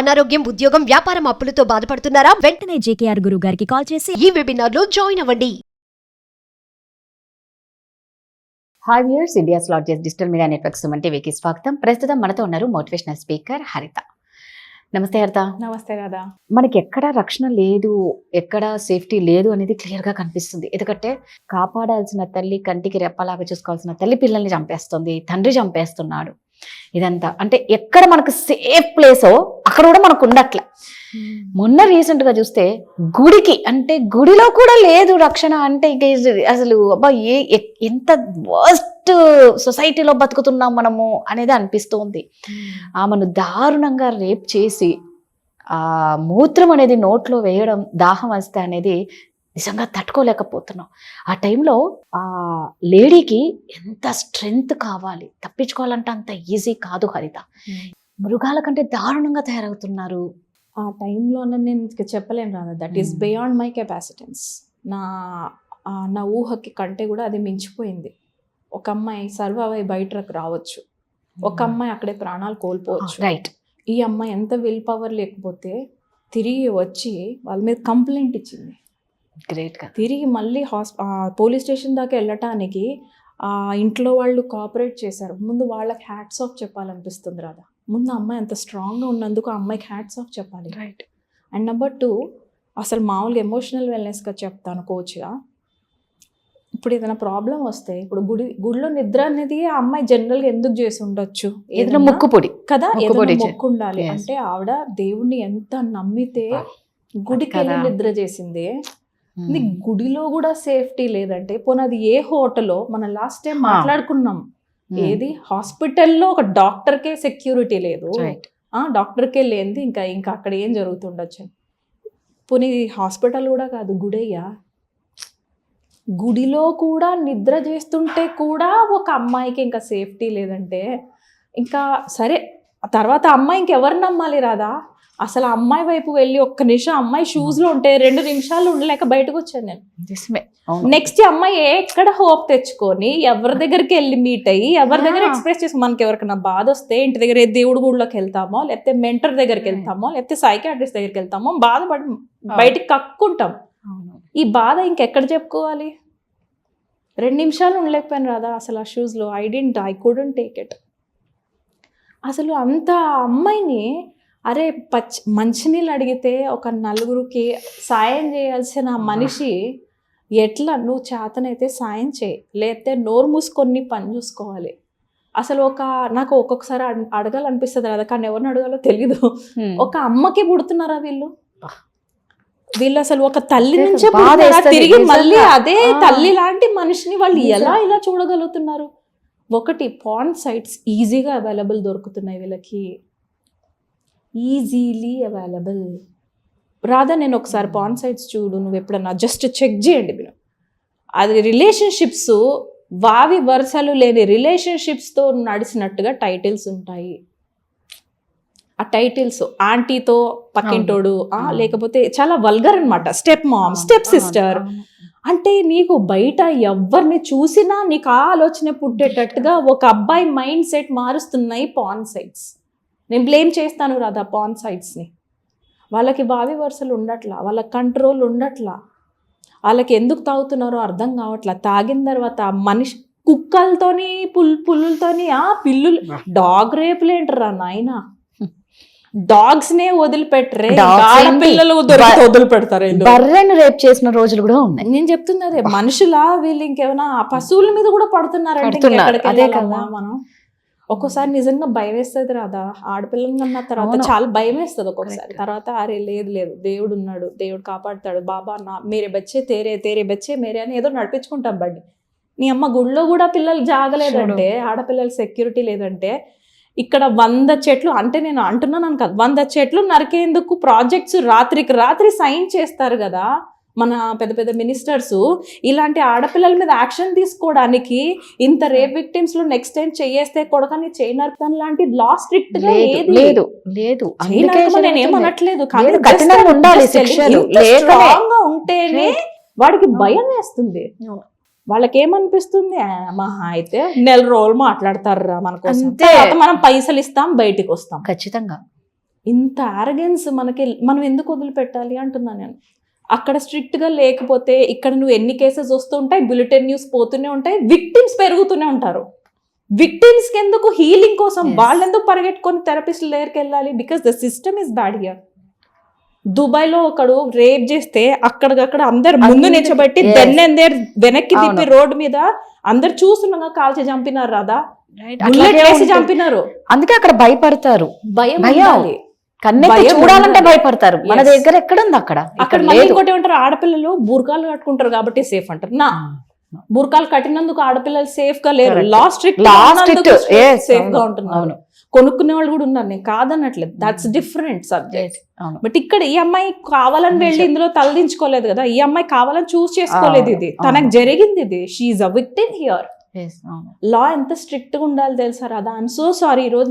అనారోగ్యం, ఉద్యోగం, వ్యాపారం అప్పులతో బాధపడుతున్నారా? వెంటనే జేకేఆర్ గురువు గారికి కాల్ చేసి ఈ వెబినార్ లో జాయిన్ అవ్వండి. Hi viewers, India's largest digital media network Suman టీవీకి స్వాగతం. ప్రస్తుతం మనతో ఉన్నారు మోటివేషనల్ స్పీకర్ హరిత. నమస్తే హరిత. నమస్తే రాధా. మనకి ఎక్కడ రక్షణ లేదు, ఎక్కడ సేఫ్టీ లేదు అనేది క్లియర్ గా కనిపిస్తుంది. ఎందుకంటే కాపాడాల్సిన తల్లి, కంటికి రెప్పలాగా చూసుకోవాల్సిన తల్లి పిల్లల్ని చంపేస్తుంది, తండ్రి చంపేస్తున్నాడు. ఇదంతా అంటే ఎక్కడ మనకు సేఫ్ ప్లేసో అక్కడ కూడా మనకు ఉండట్లే. మొన్న రీసెంట్ గా చూస్తే గుడికి, అంటే గుడిలో కూడా లేదు రక్షణ. అంటే ఇక అసలు అబ్బా ఎంత వర్స్ట్ సొసైటీలో బతుకుతున్నాం మనము అనేది అనిపిస్తోంది. ఆమెను దారుణంగా రేప్ చేసి ఆ మూత్రం అనేది నోట్లో వేయడం, దాహం వస్తే అనేది నిజంగా తట్టుకోలేకపోతున్నాం. ఆ టైంలో ఆ లేడీకి ఎంత స్ట్రెంగ్త్ కావాలి, తప్పించుకోవాలంటే అంత ఈజీ కాదు హరిత. మృగాల కంటే దారుణంగా తయారవుతున్నారు. ఆ టైంలోనే నేను చెప్పలేను రాదా, that is beyond my capacities. నా ఊహకి కంటే కూడా అది మించిపోయింది. ఒక అమ్మాయి సర్వైవ్ అయి బయటకు రావచ్చు, ఒక అమ్మాయి అక్కడే ప్రాణాలు కోల్పోవచ్చు. రైట్. ఈ అమ్మాయి ఎంత విల్ పవర్ లేకపోతే తిరిగి వచ్చి వాళ్ళ మీద కంప్లైంట్ ఇచ్చింది. గ్రేట్ గా తిరిగి మళ్ళీ పోలీస్ స్టేషన్ దాకా వెళ్ళటానికి ఆ ఇంట్లో వాళ్ళు కోఆపరేట్ చేశారు. ముందు వాళ్ళకి హ్యాట్స్ ఆఫ్ చెప్పాలనిపిస్తుంది రాదా. ముందు అమ్మాయి అంత స్ట్రాంగ్గా ఉన్నందుకు ఆ అమ్మాయికి హ్యాట్స్ ఆఫ్ చెప్పాలి. రైట్. అండ్ నెంబర్ 2, అసలు మామూలుగా ఎమోషనల్ వెల్నెస్గా చెప్తాను కోచ్గా. ఇప్పుడు ఏదైనా ప్రాబ్లం వస్తే, ఇప్పుడు గుడిలో నిద్ర అనేది ఆ అమ్మాయి జనరల్గా ఎందుకు చేసి ఉండొచ్చు, ఏదైనా ముక్కుపొడి కదా, ఏదైనా మొక్కు ఉండాలి. అంటే ఆవిడ దేవుణ్ణి ఎంత నమ్మితే గుడికి వెళ్ళి నిద్ర చేసింది. గుడిలో కూడా సేఫ్టీ లేదంటే పోనీ అది ఏ హోటలో మనం లాస్ట్ టైం మాట్లాడుకున్నాం, ఏది హాస్పిటల్లో ఒక డాక్టర్కే సెక్యూరిటీ లేదు, డాక్టర్కే లేనిది ఇంకా అక్కడ ఏం జరుగుతుండొచ్చు. పోనీ హాస్పిటల్ కూడా కాదు, గుడయ్యా, గుడిలో కూడా నిద్ర చేస్తుంటే కూడా ఒక అమ్మాయికి ఇంకా సేఫ్టీ లేదంటే ఇంకా సరే. తర్వాత అమ్మాయి ఇంకెవరు నమ్మాలి రాదా. అసలు అమ్మాయి వైపు వెళ్ళి ఒక్క నిమిషం అమ్మాయి షూస్లో ఉంటే 2 నిమిషాలు ఉండలేక బయటకు వచ్చాను నేను. నెక్స్ట్ అమ్మాయి ఎక్కడ హోప్ తెచ్చుకొని ఎవరి దగ్గరికి వెళ్ళి మీట్ అయ్యి ఎవరి దగ్గర ఎక్స్ప్రెస్ చేసి, మనకి ఎవరికైనా బాధ వస్తే ఇంటి దగ్గర దేవుడి గుడిలోకి వెళ్తామో, లేకపోతే మెంటర్ దగ్గరికి వెళ్తామో, లేకపోతే సైకియాట్రిస్ట్ దగ్గరికి వెళ్తామో, బాధపడి బయటికి కక్కుంటాం. ఈ బాధ ఇంకెక్కడ చెప్పుకోవాలి. 2 నిమిషాలు ఉండలేకపోయాను రాదా అసలు ఆ షూస్లో. I couldn't take it. అసలు అంత అమ్మాయిని, అరే మంచినీళ్ళు అడిగితే ఒక 4గురికి సాయం చేయాల్సిన మనిషి ఎట్లా, నువ్వు చేతనైతే సాయం చేయి, లేకపోతే నోరు మూసుకొని పని చూసుకోవాలి. అసలు నాకు ఒక్కొక్కసారి అడగాలనిపిస్తుంది కదా, కానీ ఎవరిని అడగాలో తెలీదు. ఒక అమ్మకి పుడుతున్నారా వీళ్ళు అసలు ఒక తల్లి నుంచే తిరిగి మళ్ళీ అదే తల్లి లాంటి మనిషిని వాళ్ళు ఎలా ఇలా చూడగలుగుతున్నారు. ఒకటి, పార్న్ సైట్స్ ఈజీగా అవైలబుల్ దొరుకుతున్నాయి వీళ్ళకి, ఈజీలీ అవైలబుల్. రాదా నేను ఒకసారి పార్న్ సైట్స్ చూడు, నువ్వు ఎప్పుడన్నా జస్ట్ చెక్ చేయండి మీరు. అది రిలేషన్షిప్స్, వావి వరుసలు లేని రిలేషన్షిప్స్తో నడిచినట్టుగా టైటిల్స్ ఉంటాయి. ఆ టైటిల్స్ ఆంటీతో పక్కింటోడు, లేకపోతే చాలా వల్గర్ అనమాట, స్టెప్ మామ్, స్టెప్ సిస్టర్. అంటే నీకు బయట ఎవరిని చూసినా నీకు ఆ ఆలోచన పుట్టేటట్టుగా ఒక అబ్బాయి మైండ్ సెట్ మారుస్తున్నాయి పార్న్ సైట్స్. నేను బ్లేమ్ చేస్తాను రాదా పార్న్ సైట్స్ని. వాళ్ళకి బావి వరుసలు ఉండట్లా, వాళ్ళ కంట్రోల్ ఉండట్లా, వాళ్ళకి ఎందుకు తాగుతున్నారో అర్థం కావట్లా. తాగిన తర్వాత మనిషి కుక్కలతోని పుల్లులతోని పిల్లులు, డాగ్ రేపులు ఏంటరా నాయన, డాగ్స్ నే వదిలిపెట్టరే, పిల్లలు వదిలిపెడతారు. బర్రెను రేప్ చేసిన రోజులు కూడా ఉన్నాయి. నేను చెప్తుంది అదే, మనుషుల వీళ్ళు ఇంకేమైనా పశువుల మీద కూడా పడుతున్నారంటే మనం ఒక్కోసారి నిజంగా భయం వేస్తుంది రాదా. ఆడపిల్లలు కన్నా తర్వాత చాలా భయం వేస్తుంది ఒక్కొక్కసారి. తర్వాత అరే లేదు దేవుడు ఉన్నాడు, దేవుడు కాపాడుతాడు, బాబా మేరే బచ్చే తేరే బచ్చే మేరే అని ఏదో నడిపించుకుంటాం బండి. నీ అమ్మ గుళ్ళో కూడా పిల్లలు జాగలేదంటే, ఆడపిల్లలు సెక్యూరిటీ లేదంటే, ఇక్కడ 100 చెట్లు, అంటే నేను అంటున్నాను కాదు, 100 చెట్లు నరికేందుకు ప్రాజెక్ట్స్ రాత్రికి రాత్రి సైన్ చేస్తారు కదా మన పెద్ద పెద్ద మినిస్టర్స్. ఇలాంటి ఆడపిల్లల మీద యాక్షన్ తీసుకోవడానికి ఇంత రేప్ విక్టిమ్స్ లో నెక్స్ట్ టైం చేయేస్తే కొడకని చేయి నరకడం లాంటి లా స్ట్రిక్ట్ గా లేదు. నేనేమనట్లేదు, కానీ స్ట్రాంగ్ గా ఉంటేనే వాడికి భయం వేస్తుంది. వాళ్ళకేమనిపిస్తుంది, మహా అయితే 4 రోజులు మాట్లాడతారా మన కోసం, మనం పైసలు ఇస్తాం బయటికి వస్తాం. ఖచ్చితంగా ఇంత arrogance మనకి మనం ఎందుకు వదిలిపెట్టాలి అంటున్నాను నేను. అక్కడ స్ట్రిక్ట్గా లేకపోతే ఇక్కడ నువ్వు ఎన్ని కేసెస్ వస్తుంటాయి, బులెటిన్ న్యూస్ పోతూనే ఉంటాయి, విక్టిమ్స్ పెరుగుతూనే ఉంటారు. విక్టిమ్స్కి ఎందుకు హీలింగ్ కోసం వాళ్ళెందుకు పరిగెట్టుకొని థెరపిస్ట్ దగ్గరికి వెళ్ళాలి? Because the system is bad here. దుబాయ్లో ఒకడు రేప్ చేస్తే అక్కడికక్కడ అందరు ముందు నిల్చోబెట్టి దెన్నేందేర్ వెనక్కి తిప్పి రోడ్డు మీద అందరు చూస్తున్నాగా కాల్చి చంపినారు రాదా, చంపినారు. అందుకే అక్కడ భయపడతారు. భయం చూడాలంటే భయపడతారు. మన దగ్గర ఎక్కడ ఉంది అక్కడ మళ్ళీ ఇంకోటి ఉంటారు, ఆడపిల్లలు బూర్కాలు కట్టుకుంటారు కాబట్టి సేఫ్ అంటారు. నా బూర్కాలు కట్టినందుకు ఆడపిల్లలు సేఫ్ గా లేరు, సేఫ్ గా ఉంటున్నారు. కొనుక్కునే వాళ్ళు కూడా ఉన్నారు, నేను కాదన్నట్లేదు, దట్స్ డిఫరెంట్ సబ్జెక్ట్. బట్ ఇక్కడ ఈ అమ్మాయి కావాలని వెళ్ళి ఇందులో తలదించుకోలేదు కదా, ఈ అమ్మాయి కావాలని చూస్ చేసుకోలేదు, ఇది తనకు జరిగింది, ఇది షీఈ్ అ విక్టిమ్ హియర్. లా ఎంత స్ట్రిక్ట్ గా ఉండాలి తెలుసా రాధా? ఐఎమ్ సో సారీ, ఈ రోజు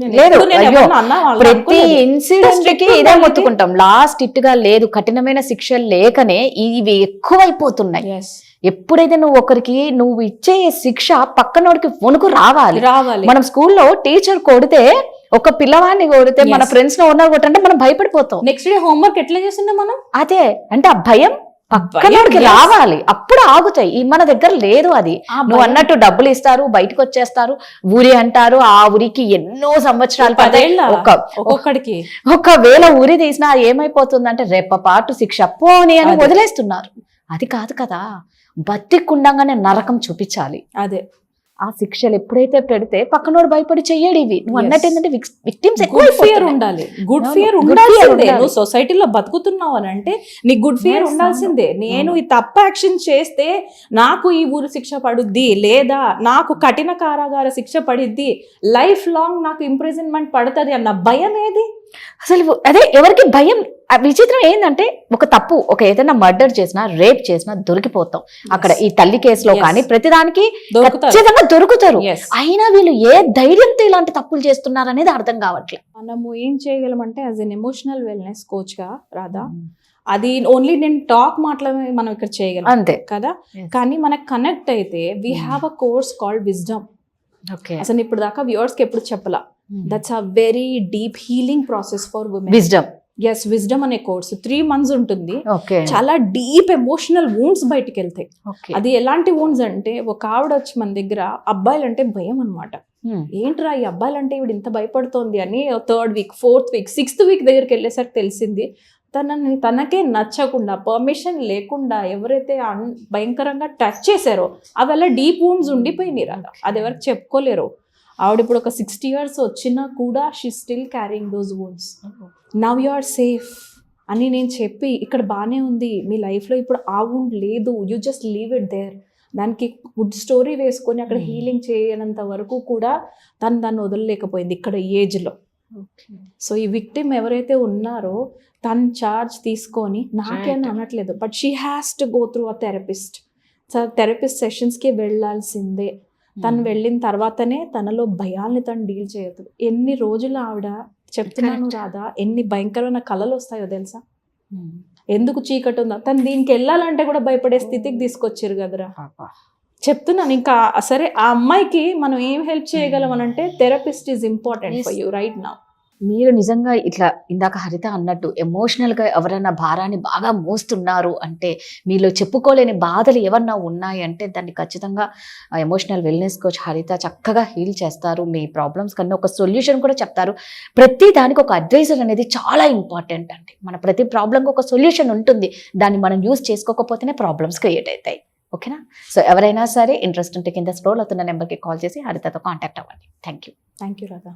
ప్రతి ఇన్సిడెంట్ కి ఇదే మొత్తుకుంటాం. లా స్ట్రిక్ట్ గా లేదు, కఠినమైన శిక్షలు లేకనే ఇవి ఎక్కువైపోతున్నాయి. ఎప్పుడైతే నువ్వు ఒకరికి నువ్వు ఇచ్చే శిక్ష పక్కనోడికి వణుకు రావాలి. మనం స్కూల్లో టీచర్ కొడితే, ఒక పిల్లవాడిని కొడితే, మన ఫ్రెండ్స్ లో ఉన్న కొట్టంటే మనం భయపడిపోతాం. నెక్స్ట్ డే హోంవర్క్ ఎట్లా చేస్తుండే మనం? అదే అంటే ఆ భయం పక్కనోడికి రావాలి, అప్పుడు ఆగుతాయి. మన దగ్గర లేదు అది. నువ్వు అన్నట్టు డబ్బులు ఇస్తారు, బయటకు వచ్చేస్తారు, ఊరి అంటారు. ఆ ఊరికి ఎన్నో సంవత్సరాలు ఒక్కడికి ఒకవేళ ఊరి తీసినా ఏమైపోతుందంటే రెప్పపాటు శిక్ష పోనీ అని వదిలేస్తున్నారు. అది కాదు కదా, బతికుండంగానే నరకం చూపించాలి. అదే ఆ శిక్షలు ఎప్పుడైతే పెడితే పక్కనోడు భయపడి చెయ్యడు. ఇవి నువ్వు అన్నట్టు ఏంటంటే విక్టిమ్స్ గుడ్ ఫియర్ ఉండాలి. గుడ్ ఫియర్ ఉండాల్సిందే. నువ్వు సొసైటీలో బతుకుతున్నావు అని అంటే నీకు గుడ్ ఫియర్ ఉండాల్సిందే. నేను ఈ తప్పు యాక్షన్ చేస్తే నాకు ఈ ఊరు శిక్ష పడుద్ది, లేదా నాకు కఠిన కారాగార శిక్ష పడిద్ది, లైఫ్ లాంగ్ నాకు ఇంప్రిజన్మెంట్ పడుతుంది అన్న భయం ఏది అసలు? అదే ఎవరికి భయం. విచిత్రం ఏంటంటే ఒక తప్పు, ఒక ఏదైనా మర్డర్ చేసినా, రేప్ చేసినా దొరికిపోతాం. అక్కడ ఈ తల్లి కేసులో కానీ ప్రతిదానికి ఖచ్చితంగా దొరుకుతారు. అయినా వీళ్ళు ఏ ధైర్యంతో ఇలాంటి తప్పులు చేస్తున్నారు అనేది అర్థం కావట్లేదు. మనము ఏం చేయగలమంటే as an emotional wellness coach గా రాధా, అది ఓన్లీ నేను టాక్ మాట్లాడే మనం ఇక్కడ చేయగలం అంతే కదా. కానీ మనకు కనెక్ట్ అయితే we have a course called wisdom. అసలు ఇప్పుడు దాకా వ్యూవర్స్ కి ఎప్పుడు చెప్పలా. That's a very deep healing process for women. Wisdom, yes, wisdom అనే కోర్సు 3 months ఉంటుంది. చాలా డీప్ ఎమోషనల్ వూండ్స్ బయటికి వెళ్తాయి. అది ఎలాంటి వూండ్స్ అంటే, ఒక ఆవిడ వచ్చి మన దగ్గర అబ్బాయిలంటే భయం అనమాట. ఏంట్రా ఈ అబ్బాయిలంటే ఇవిడ ఇంత భయపడుతోంది అని 3rd week 4th week 6th week దగ్గరికి వెళ్ళేసరికి తెలిసింది తనకే నచ్చకుండా, పర్మిషన్ లేకుండా ఎవరైతే భయంకరంగా టచ్ చేశారో అవి డీప్ వూండ్స్ ఉండిపోయినాయి రాదా, అది ఎవరికి చెప్పుకోలేరు. ఆవిడ ఇప్పుడు ఒక 60 years వచ్చినా కూడా she still carrying those wounds. Now you are safe అని నేను చెప్పి, ఇక్కడ బాగానే ఉంది మీ లైఫ్లో, ఇప్పుడు ఆ వూండ్ లేదు, you just leave it there. దానికి గుడ్ స్టోరీ వేసుకొని అక్కడ హీలింగ్ చేయనంత వరకు కూడా దాన్ని వదలలేకపోయింది ఇక్కడ ఏజ్లో. సో ఈ విక్టిమ్ ఎవరైతే ఉన్నారో తను చార్జ్ తీసుకొని, నాకేం అనట్లేదు, but she has to go through a therapist. Therapist సెషన్స్కి వెళ్ళాల్సిందే. తను వెళ్ళిన తర్వాతనే తనలో భయాల్ని తను డీల్ చేయదు. ఎన్ని రోజులు ఆవిడ చెప్తున్నాను రాదా, ఎన్ని భయంకరమైన కళలు వస్తాయో తెలుసా. ఎందుకు చీకటి ఉందా, తను దీనికి వెళ్ళాలంటే కూడా భయపడే స్థితికి తీసుకొచ్చారు కదరా. చెప్తున్నాను. ఇంకా సరే, ఆ అమ్మాయికి మనం ఏం హెల్ప్ చేయగలం అని అంటే therapist is important for you right now. మీరు నిజంగా ఇట్లా ఇందాక హరిత అన్నట్టు ఎమోషనల్గా ఎవరైనా భారాన్ని బాగా మోస్తున్నారు అంటే, మీలో చెప్పుకోలేని బాధలు ఏమన్నా ఉన్నాయి అంటే, దాన్ని ఖచ్చితంగా ఎమోషనల్ వెల్నెస్ కోచ్ హరిత చక్కగా హీల్ చేస్తారు. మీ ప్రాబ్లమ్స్ కన్నా ఒక సొల్యూషన్ కూడా చెప్తారు. ప్రతి దానికి ఒక అడ్వైజర్ అనేది చాలా ఇంపార్టెంట్ అండి. మన ప్రతి ప్రాబ్లంకి ఒక సొల్యూషన్ ఉంటుంది, దాన్ని మనం యూజ్ చేసుకోకపోతేనే ప్రాబ్లమ్స్ క్రియేట్ అవుతాయి. ఓకేనా? సో ఎవరైనా సరే ఇంట్రెస్ట్ ఉంటే కింద స్క్రోల్ అవుతున్న నెంబర్కి కాల్ చేసి హరితతో కాంటాక్ట్ అవ్వండి. Thank you Radha.